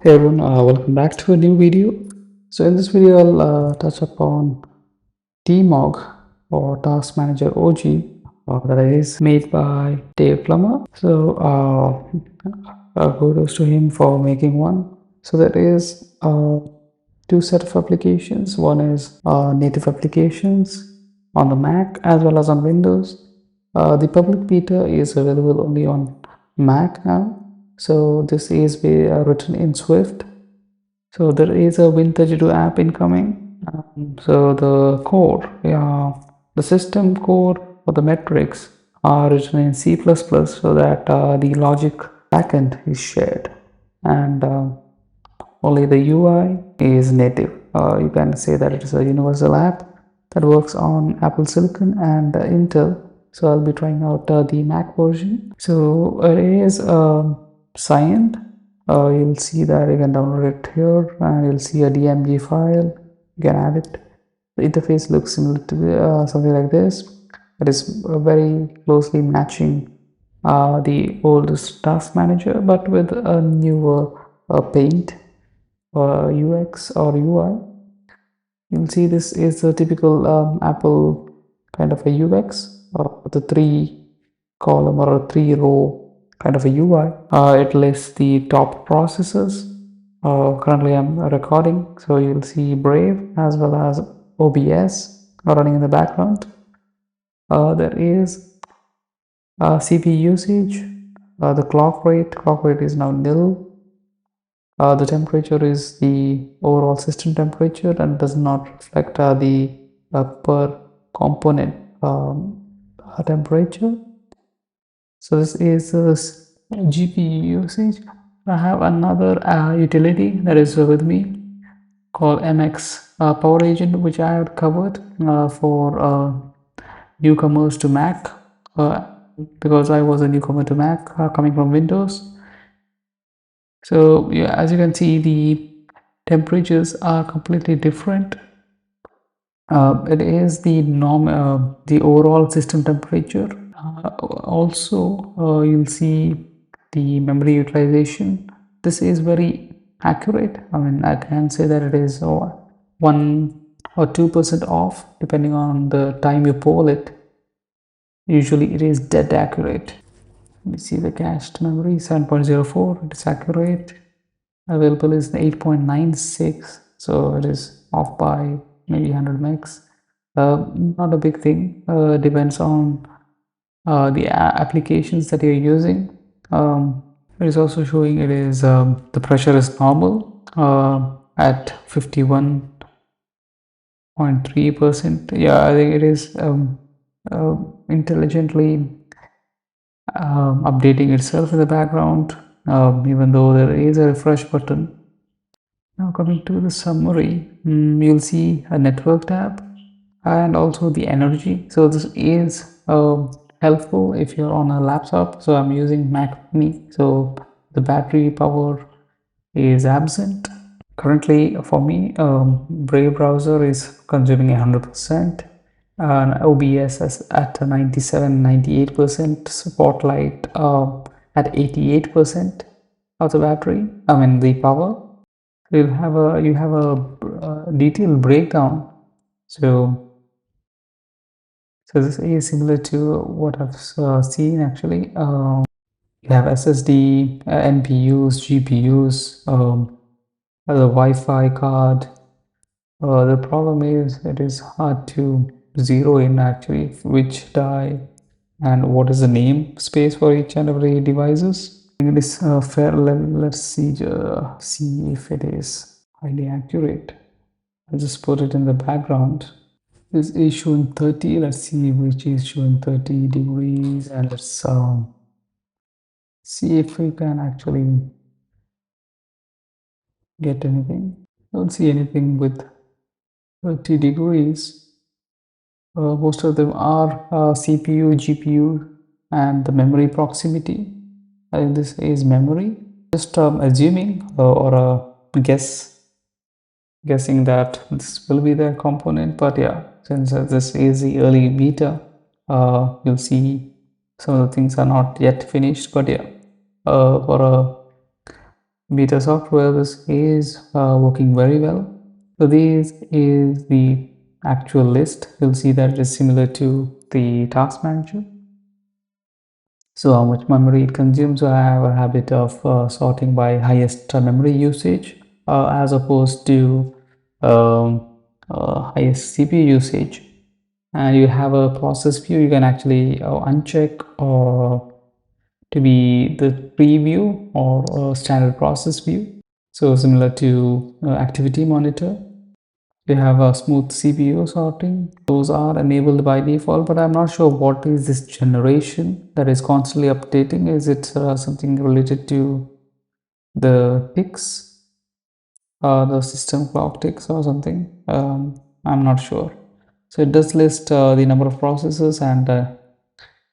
Hey everyone, welcome back to a new video. So in this video, I'll touch upon TMOG or Task Manager OG that is made by Dave Plummer. So kudos to him for making one. So there is two set of applications. One is native applications on the Mac as well as on Windows. The public beta is available only on Mac now. So this is written in Swift. So there is a Win32 app incoming. So the core, the system core or the metrics are written in C++ so that the logic backend is shared, and only the UI is native. You can say that it is a universal app that works on Apple Silicon and Intel. So I'll be trying out the Mac version. So it is signed. You'll see that you can download it here, and you'll see a DMG file. You can add it. The interface looks similar to something like this. It is very closely matching the oldest task manager, but with a newer paint or UX or UI. You'll see this is a typical Apple kind of a UX, or the 3-column or a 3-row kind of a UI. It lists the top processes. Currently I'm recording, so you'll see Brave as well as OBS running in the background. There is CPU usage. The clock rate is now nil. The temperature is the overall system temperature and does not reflect the per component temperature. So this is GPU usage. I have another utility that is with me called MX Power Agent, which I have covered for newcomers to Mac, because I was a newcomer to Mac coming from Windows. So yeah, as you can see, the temperatures are completely different. It is the the overall system temperature. Also, you'll see the memory utilization. This is very accurate. I mean, I can say that it is 1 or 2% off depending on the time you poll it. Usually it is dead accurate. Let me see the cached memory, 7.04. It is accurate. Available is 8.96, so it is off by maybe 100 megs. Not a big thing. Depends on the applications that you're using. It is also showing it is the pressure is normal at 51.3%. Yeah, I think it is intelligently updating itself in the background, even though there is a refresh button. Now coming to the summary, you'll see a network tab and also the energy. So this is helpful if you're on a laptop. So I'm using Mac Mini, so the battery power is absent. Currently for me, Brave browser is consuming 100%, and OBS is at 97-98%, Spotlight at 88% of the battery, I mean the power. You have a detailed breakdown. So this is similar to what I've seen actually. You have SSD, NPUs, GPUs, the Wi-Fi card. The problem is it is hard to zero in actually which die and what is the name space for each and every devices. It is fair. Let's see if it is highly accurate. I'll just put it in the background. This is showing 30. Let's see which is showing 30 degrees, and let's see if we can actually get anything. I don't see anything with 30 degrees. Most of them are CPU, GPU, and the memory proximity. I think this is memory. Just assuming or guessing that this will be the component, but yeah, since this is the early beta, you'll see some of the things are not yet finished, but yeah, for a beta software. This is working very well. So this is the actual list. You'll see that it is similar to the task manager. So how much memory it consumes. I have a habit of sorting by highest memory usage as opposed to highest CPU usage. And you have a process view. You can actually uncheck or to be the preview or standard process view. So similar to activity monitor. You have a smooth CPU sorting. Those are enabled by default, but I'm not sure what is this generation that is constantly updating. Is it something related to the ticks, the system clock ticks or something? I'm not sure. So it does list the number of processes and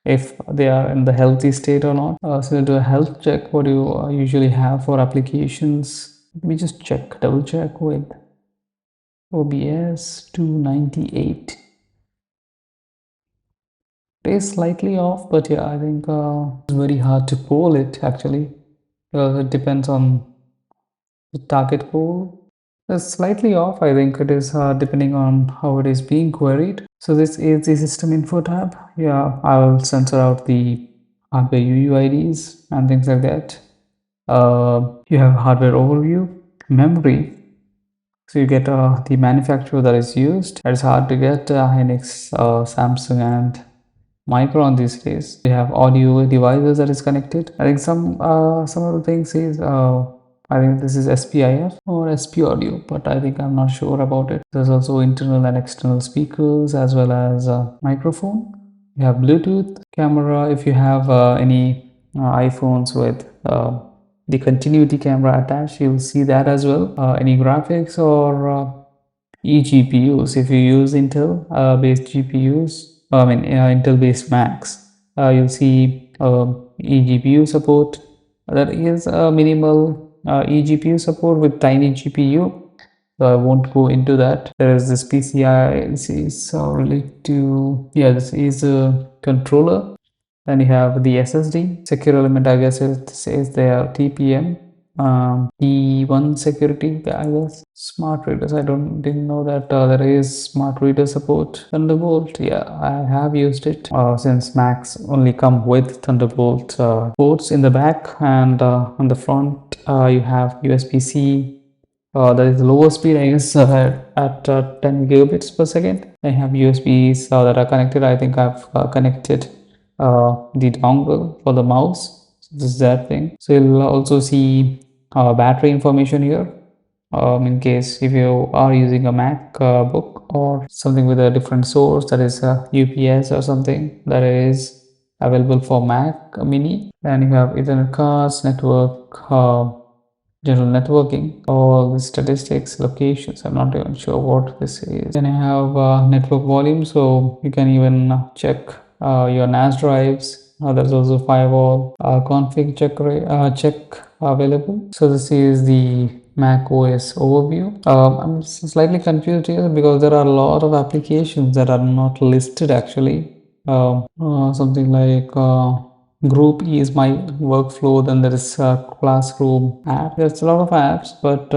if they are in the healthy state or not. So do a health check. What do you usually have for applications? Let me just check, double check with OBS 298. It is slightly off, but yeah, I think it's very hard to poll it actually. It depends on the target poll. It's slightly off. I think it is depending on how it is being queried. So this is the system info tab. Yeah, I'll censor out the hardware UUIDs and things like that. You have hardware overview, memory. So you get the manufacturer that is used. It's hard to get Hynix, Samsung, and Micron these days. We have audio devices that is connected. I think some of the things is I think this is SPIF or SP audio, but I think I'm not sure about it. There's also internal and external speakers as well as microphone. You have Bluetooth camera. If you have any iPhones with the continuity camera attached, you'll see that as well. Any graphics or eGPUs. If you use Intel based GPUs, Intel based Macs, you'll see eGPU support. There is a minimal eGPU support with tiny GPU. So I won't go into that. There is this PCI. This is related to, yeah, this is a controller. Then you have the SSD secure element. I guess it says there TPM. E1 security, I guess. Smart readers. I didn't know that there is smart reader support. Thunderbolt, yeah, I have used it since Macs only come with Thunderbolt ports in the back, and on the front you have USB-C. That is lower speed, I guess, at 10 gigabits per second. I have USBs that are connected. I think I've connected the dongle for the mouse. So this is that thing. So you'll also see battery information here. In case if you are using a MacBook or something with a different source, that is UPS or something that is available for Mac Mini. Then you have Ethernet cards, network, general networking, all the statistics, locations. I'm not even sure what this is. Then I have network volume, so you can even check your NAS drives. There's also firewall config check available. So this is the Mac OS overview. I'm slightly confused here because there are a lot of applications that are not listed actually. Something like group E is my workflow. Then there is classroom app. There's a lot of apps, but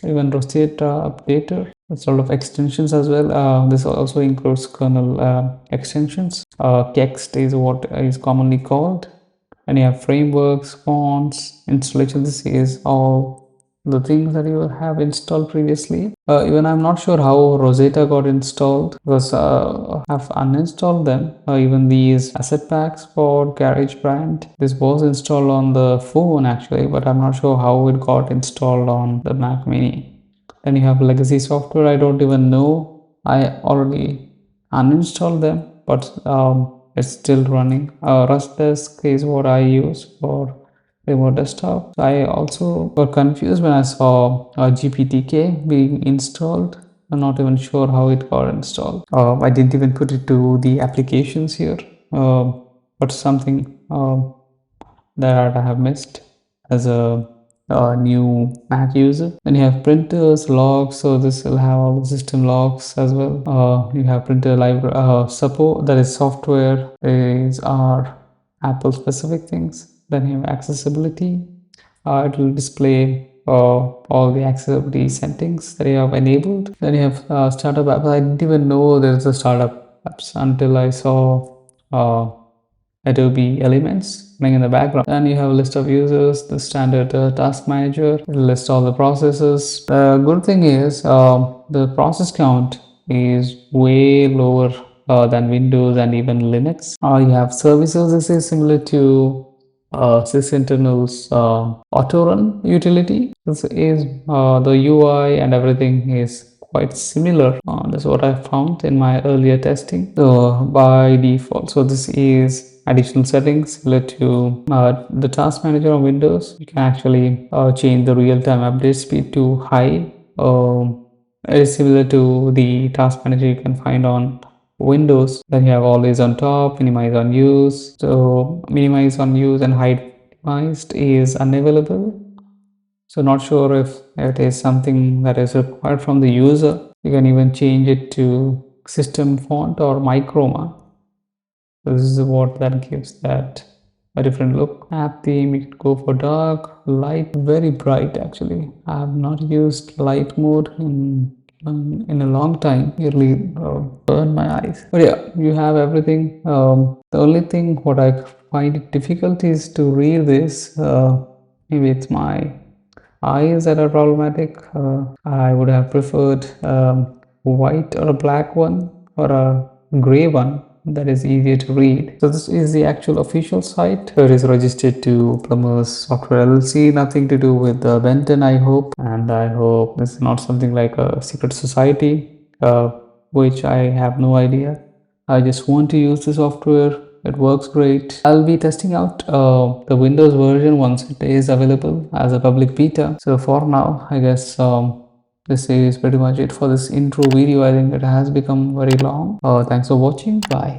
even Rosetta updater. There's a lot of extensions as well. This also includes kernel extensions. Kext is what is commonly called. And you have frameworks, fonts, installation. This is all the things that you have installed previously. Even I'm not sure how Rosetta got installed because I've uninstalled them. Even these asset packs for GarageBand, this was installed on the phone actually, but I'm not sure how it got installed on the Mac Mini. Then you have legacy software. I don't even know. I already uninstalled them, but it's still running. Rustdesk is what I use for remote desktop. I also got confused when I saw GPTK being installed. I'm not even sure how it got installed. I didn't even put it to the applications here, but something that I have missed as a new Mac user. Then you have printers, logs. So this will have all the system logs as well. You have printer library support. That is software. These are Apple specific things. Then you have accessibility. it will display all the accessibility settings that you have enabled. Then you have startup apps. I didn't even know there's a startup apps until I saw Adobe Elements running in the background. Then you have a list of users, the standard task manager, it lists all the processes. The good thing is the process count is way lower than Windows and even Linux. You have services. This is similar to sysinternal's Autorun utility. This is the UI and everything is quite similar. That's what I found in my earlier testing. So by default, so this is additional settings similar to the task manager on Windows. You can actually change the real-time update speed to high. It is similar to the task manager you can find on Windows. Then you have always on top, minimize on use. So minimize on use and hide minimized is unavailable. So not sure if it is something that is required from the user. You can even change it to system font or microma. So this is what that gives that a different look. App theme, you can go for dark, light, very bright actually. I have not used light mode in a long time. Really burn my eyes. But yeah, you have everything. The only thing what I find it difficult is to read this. Maybe it's my eyes that are problematic. I would have preferred white or a black one or a gray one that is easier to read. So this is the actual official site. It is registered to Plummer's Software LLC, nothing to do with Benton, I hope. And I hope this is not something like a secret society, which I have no idea. I just want to use the software. It works great. I'll be testing out the Windows version once it is available as a public beta. So for now, I guess this is pretty much it for this intro video. I think it has become very long. Thanks for watching. Bye.